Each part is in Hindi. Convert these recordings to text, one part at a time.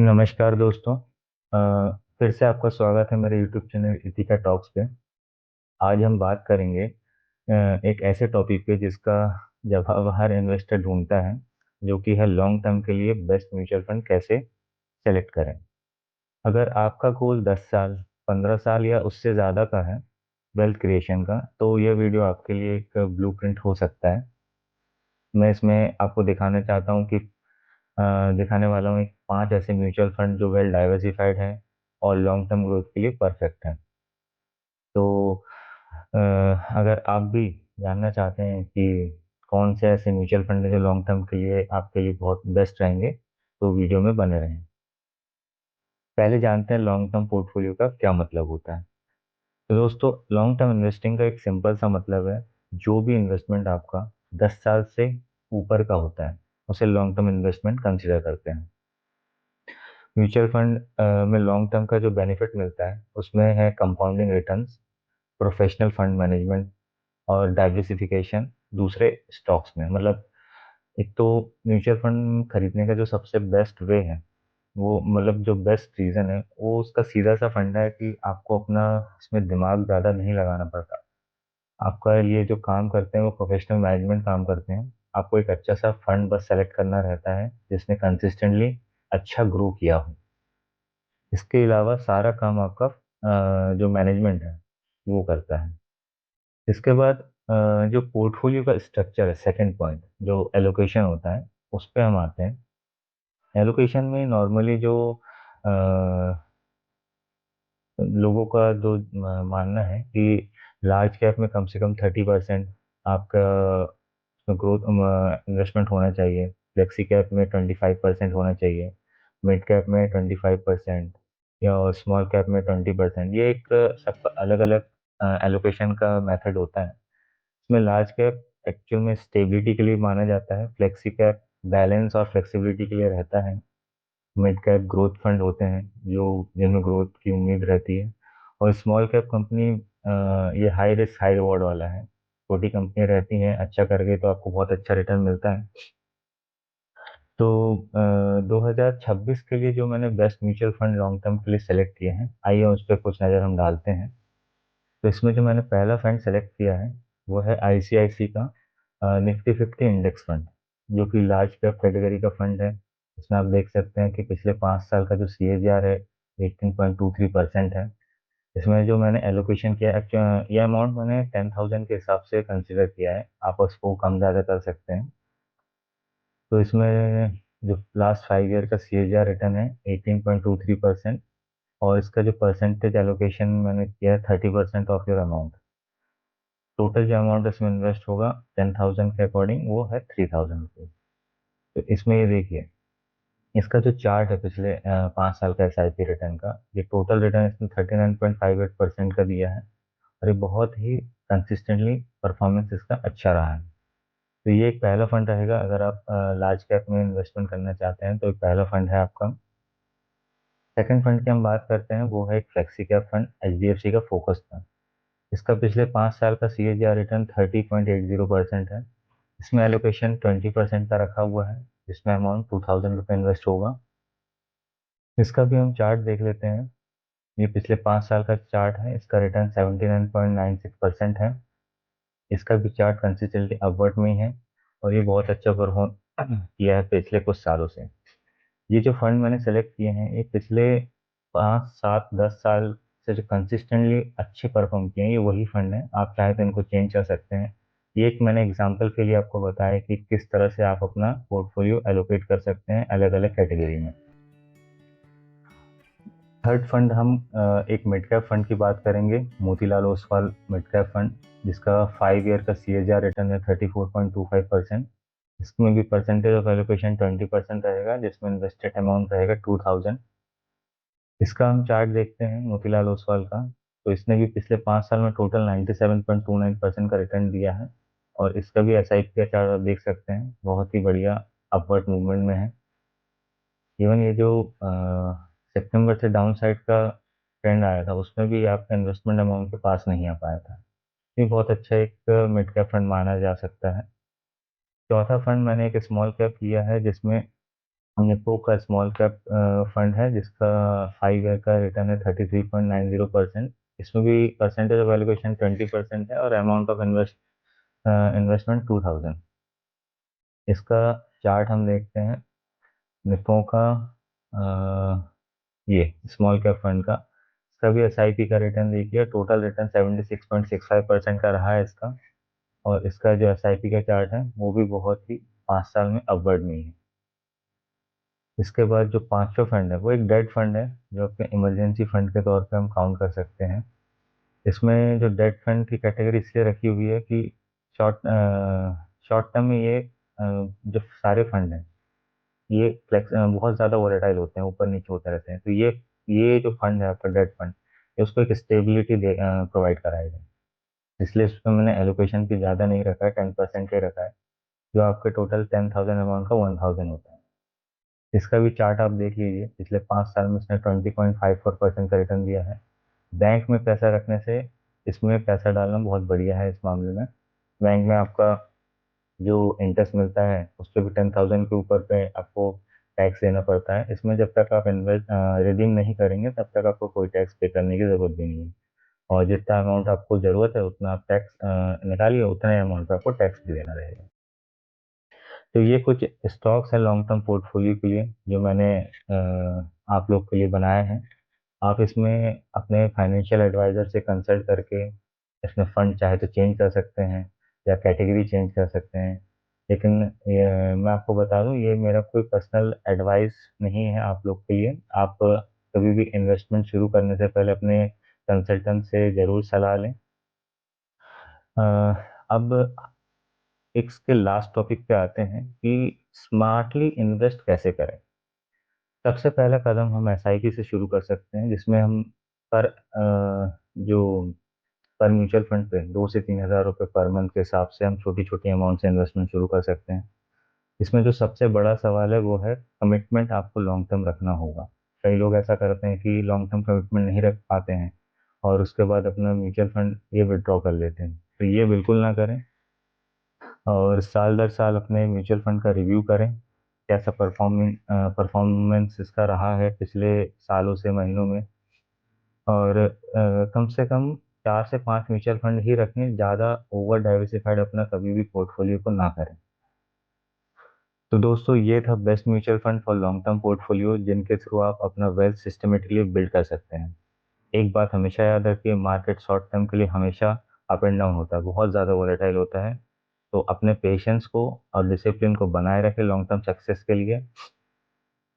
नमस्कार दोस्तों। फिर से आपका स्वागत है मेरे YouTube चैनल इथिका टॉक्स पे। आज हम बात करेंगे एक ऐसे टॉपिक पे जिसका जवाब हर इन्वेस्टर ढूंढता है, जो कि है लॉन्ग टर्म के लिए बेस्ट म्यूचुअल फंड कैसे सेलेक्ट करें। अगर आपका गोल 10 साल, 15 साल या उससे ज़्यादा का है वेल्थ क्रिएशन का, तो यह वीडियो आपके लिए एक ब्लूप्रिंट हो सकता है। मैं इसमें आपको दिखाना चाहता हूँ कि दिखाने वाला हूँ एक 5 ऐसे म्यूचुअल फंड जो वेल डाइवर्सिफाइड हैं और लॉन्ग टर्म ग्रोथ के लिए परफेक्ट हैं। तो अगर आप भी जानना चाहते हैं कि कौन से ऐसे म्यूचुअल फंड हैं जो लॉन्ग टर्म के लिए आपके लिए बहुत बेस्ट रहेंगे, तो वीडियो में बने रहें। पहले जानते हैं लॉन्ग टर्म पोर्टफोलियो का क्या मतलब होता है। तो दोस्तों, लॉन्ग टर्म इन्वेस्टिंग का एक सिंपल सा मतलब है, जो भी इन्वेस्टमेंट आपका 10 साल से ऊपर का होता है उसे लॉन्ग टर्म इन्वेस्टमेंट कंसिडर करते हैं। म्यूचुअल फंड में लॉन्ग टर्म का जो बेनिफिट मिलता है उसमें है compounding returns, professional fund management और डाइवर्सिफिकेशन दूसरे स्टॉक्स में। मतलब एक तो म्यूचुअल फंड खरीदने का जो सबसे बेस्ट वे है, वो मतलब जो बेस्ट रीज़न है वो उसका सीधा सा फंडा है कि आपको अपना इसमें दिमाग ज़्यादा नहीं लगाना पड़ता। आपका ये जो काम करते हैं वो प्रोफेशनल मैनेजमेंट काम करते हैं। आपको एक अच्छा सा फंड बस सेलेक्ट करना रहता है जिसने कंसिस्टेंटली अच्छा ग्रो किया हो। इसके अलावा सारा काम आपका जो मैनेजमेंट है वो करता है। इसके बाद जो पोर्टफोलियो का स्ट्रक्चर है, सेकंड पॉइंट जो एलोकेशन होता है, उस पे हम आते हैं। एलोकेशन में नॉर्मली जो अ, लोगों का जो मानना है कि लार्ज कैप में कम से कम 30% आपका ग्रोथ इन्वेस्टमेंट होना चाहिए, फ्लेक्सी कैप में 25% होना चाहिए, मिड कैप में 25% या स्मॉल कैप में 20%। ये एक सबका अलग अलग एलोकेशन का मेथड होता है। इसमें लार्ज कैप एक्चुअल में स्टेबिलिटी के लिए माना जाता है, फ्लेक्सी कैप बैलेंस और फ्लेक्सिबिलिटी के लिए रहता है, मिड कैप ग्रोथ फंड होते हैं जो जिनमें ग्रोथ की उम्मीद रहती है, और स्मॉल कैप कंपनी ये हाई रिस्क हाई रिवॉर्ड वाला है। छोटी कंपनी रहती हैं, अच्छा करके तो आपको बहुत अच्छा रिटर्न मिलता है। तो 2026 के लिए जो मैंने best mutual fund long term के लिए सेलेक्ट किए हैं, आइए उस पर कुछ नज़र हम डालते हैं। तो इसमें जो मैंने पहला फंड सेलेक्ट किया है वो है आईसीआईसी का निफ्टी 50 इंडेक्स फंड, जो कि लार्ज कैप कैटेगरी का फंड है। इसमें आप देख सकते हैं कि पिछले 5 साल का जो सीएजीआर है 18.23% है। इसमें जो मैंने एलोकेशन किया, ये अमाउंट मैंने 10,000 के हिसाब से कंसिडर किया है, आप उसको कम ज़्यादा कर सकते हैं। तो इसमें जो लास्ट 5 ईयर का सीएजीआर रिटर्न है 18.23%, और इसका जो परसेंटेज एलोकेशन मैंने किया है 30% ऑफ योर अमाउंट। टोटल जो अमाउंट इसमें इन्वेस्ट होगा 10,000 के अकॉर्डिंग वो है 3,000 रुपीज। तो इसमें ये देखिए, इसका जो चार्ट है पिछले 5 साल का एसआईपी रिटर्न का, ये टोटल रिटर्न इसने 39.58% का दिया है, और ये बहुत ही कंसिस्टेंटली परफॉर्मेंस इसका अच्छा रहा है। तो ये एक पहला फंड रहेगा, अगर आप लार्ज कैप में इन्वेस्टमेंट करना चाहते हैं तो एक पहला फंड है आपका। सेकंड फंड की हम बात करते हैं, वो है एक फ्लेक्सी कैप फंड, एचडीएफसी का फोकस फंड। इसका पिछले 5 साल का सीएजीआर रिटर्न 30.80% है। इसमें एलोकेशन 20% का रखा हुआ है, जिसमें अमाउंट 2,000 रुपये इन्वेस्ट होगा। इसका भी हम चार्ट देख लेते हैं। ये पिछले 5 साल का चार्ट है, इसका रिटर्न 79.96% है। इसका भी चार्ट कंसिस्टेंटली अपवर्ड में ही है, और ये बहुत अच्छा परफॉर्म किया है पिछले कुछ सालों से। ये जो फंड मैंने सेलेक्ट किए हैं, ये पिछले 5 7 10 साल से जो कंसिस्टेंटली अच्छे परफॉर्म किए हैं, ये वही फंड है। आप चाहे तो इनको चेंज कर सकते हैं। ये एक मैंने एग्जांपल के लिए आपको बताया कि किस तरह से आप अपना पोर्टफोलियो एलोकेट कर सकते हैं अलग अलग कैटेगरी में। थर्ड फंड हम एक मिड कैप फंड की बात करेंगे, Motilal Oswal mid cap fund, जिसका 5 ईयर का सीएजीआर रिटर्न है 34.25%। इसमें भी परसेंटेज ऑफ एलोकेशन 20% रहेगा, जिसमें इन्वेस्टेड अमाउंट रहेगा 2,000। इसका हम चार्ट देखते हैं मोतीलाल ओसवाल का, तो इसने भी पिछले 5 साल में टोटल 97.29% का रिटर्न दिया है, और इसका भी एसआईपी का चार्ट आप देख सकते हैं, बहुत ही बढ़िया अपवर्ड मूवमेंट में है। इवन ये जो सितंबर से डाउन साइड का ट्रेंड आया था, उसमें भी आपका इन्वेस्टमेंट अमाउंट के पास नहीं आ पाया था। ये बहुत अच्छा एक मिड कैप फंड माना जा सकता है। चौथा फंड मैंने एक स्मॉल कैप लिया है, जिसमें निप्पो का स्मॉल कैप फंड है जिसका 5 ईयर का रिटर्न है 33.90%। इसमें भी परसेंटेज ऑफ एलोकेशन 20% है और अमाउंट ऑफ इन्वेस्टमेंट 2000। इसका चार्ट हम देखते हैं निप्पो का, ये स्मॉल कैप फंड का। इसका भी एसआईपी का रिटर्न देखिए, टोटल रिटर्न 76.65% का रहा है इसका। और इसका जो एसआईपी का चार्ट है वो भी बहुत ही 5 साल में अपवर्ड में ही है। इसके बाद जो पांचवा फंड है वो एक डेट फंड है, जो अपने इमरजेंसी फंड के तौर पे हम काउंट कर सकते हैं। इसमें जो डेट फंड की कैटेगरी इसलिए रखी हुई है कि शॉर्ट शॉर्ट टर्म में ये जो सारे फंड हैं ये फ्लेक्स बहुत ज़्यादा वोलेटाइल होते हैं, ऊपर नीचे होते रहते हैं। तो ये जो फंड है आपका डेट फंड, ये उसको एक स्टेबिलिटी प्रोवाइड कराएगा। इसलिए इसमें मैंने एलोकेशन भी ज़्यादा नहीं रखा है, 10% ही रखा है, जो आपके टोटल 10,000 अमाउंट का 1,000 होता है। इसका भी चार्ट आप देख लीजिए, पिछले 5 साल में इसने 20.54% का रिटर्न दिया है। बैंक में पैसा रखने से इसमें पैसा डालना बहुत बढ़िया है इस मामले में। बैंक में आपका जो इंटरेस्ट मिलता है उस पर भी 10,000 के ऊपर पे आपको टैक्स देना पड़ता है। इसमें जब तक आप इन्वेस्ट रिडीम नहीं करेंगे तब तक आपको कोई टैक्स पे करने की जरूरत भी नहीं है। और जितना अमाउंट आपको जरूरत है उतना आप टैक्स निकालिए, उतने अमाउंट पे आपको टैक्स भी देना रहेगा। तो ये कुछ स्टॉक्स है लॉन्ग टर्म पोर्टफोलियो के लिए जो मैंने आप लोग के लिए बनाए हैं। आप इसमें अपने फाइनेंशियल एडवाइजर से कंसल्ट करके इसमें फंड चाहे तो चेंज कर सकते हैं या कैटेगरी चेंज कर सकते हैं। लेकिन मैं आपको बता दूं, ये मेरा कोई पर्सनल एडवाइस नहीं है आप लोग के लिए। आप कभी भी इन्वेस्टमेंट शुरू करने से पहले अपने कंसल्टेंट से ज़रूर सलाह लें। अ, अब इसके लास्ट टॉपिक पे आते हैं कि स्मार्टली इन्वेस्ट कैसे करें। सबसे पहला कदम हम एसआईपी से शुरू कर सकते हैं, जिसमें हम पर जो पर म्यूचुअल फंड पे 2 से 3 हज़ार रुपये पर मंथ के हिसाब से हम छोटी छोटी अमाउंट से इन्वेस्टमेंट शुरू कर सकते हैं। इसमें जो सबसे बड़ा सवाल है वो है कमिटमेंट, आपको लॉन्ग टर्म रखना होगा। कई लोग ऐसा करते हैं कि लॉन्ग टर्म कमिटमेंट नहीं रख पाते हैं और उसके बाद अपना म्यूचुअल फंड ये विड्रॉ कर लेते हैं। तो ये बिल्कुल ना करें, और साल दर साल अपने म्यूचुअल फंड का रिव्यू करें, कैसा परफॉर्मेंस इसका रहा है पिछले सालों से महीनों में। और कम से कम 4 से 5 म्यूचुअल फंड ही रखें, ज़्यादा ओवर डाइवर्सिफाइड अपना कभी भी पोर्टफोलियो को ना करें। तो दोस्तों ये था best mutual fund for long term portfolio, जिनके थ्रू आप अपना वेल्थ सिस्टमेटिकली बिल्ड कर सकते हैं। एक बात हमेशा याद रखिए, मार्केट शॉर्ट टर्म के लिए हमेशा अप एंड डाउन होता है, बहुत ज़्यादा वोलेटाइल होता है। तो अपने पेशेंस को और डिसिप्लिन को बनाए रखें लॉन्ग टर्म सक्सेस के लिए।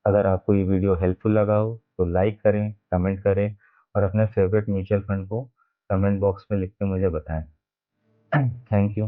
अगर आपको ये वीडियो हेल्पफुल लगा हो तो लाइक करें, कमेंट करें और अपने फेवरेट म्यूचुअल फंड को कमेंट बॉक्स में लिख के मुझे बताएं। Thank you.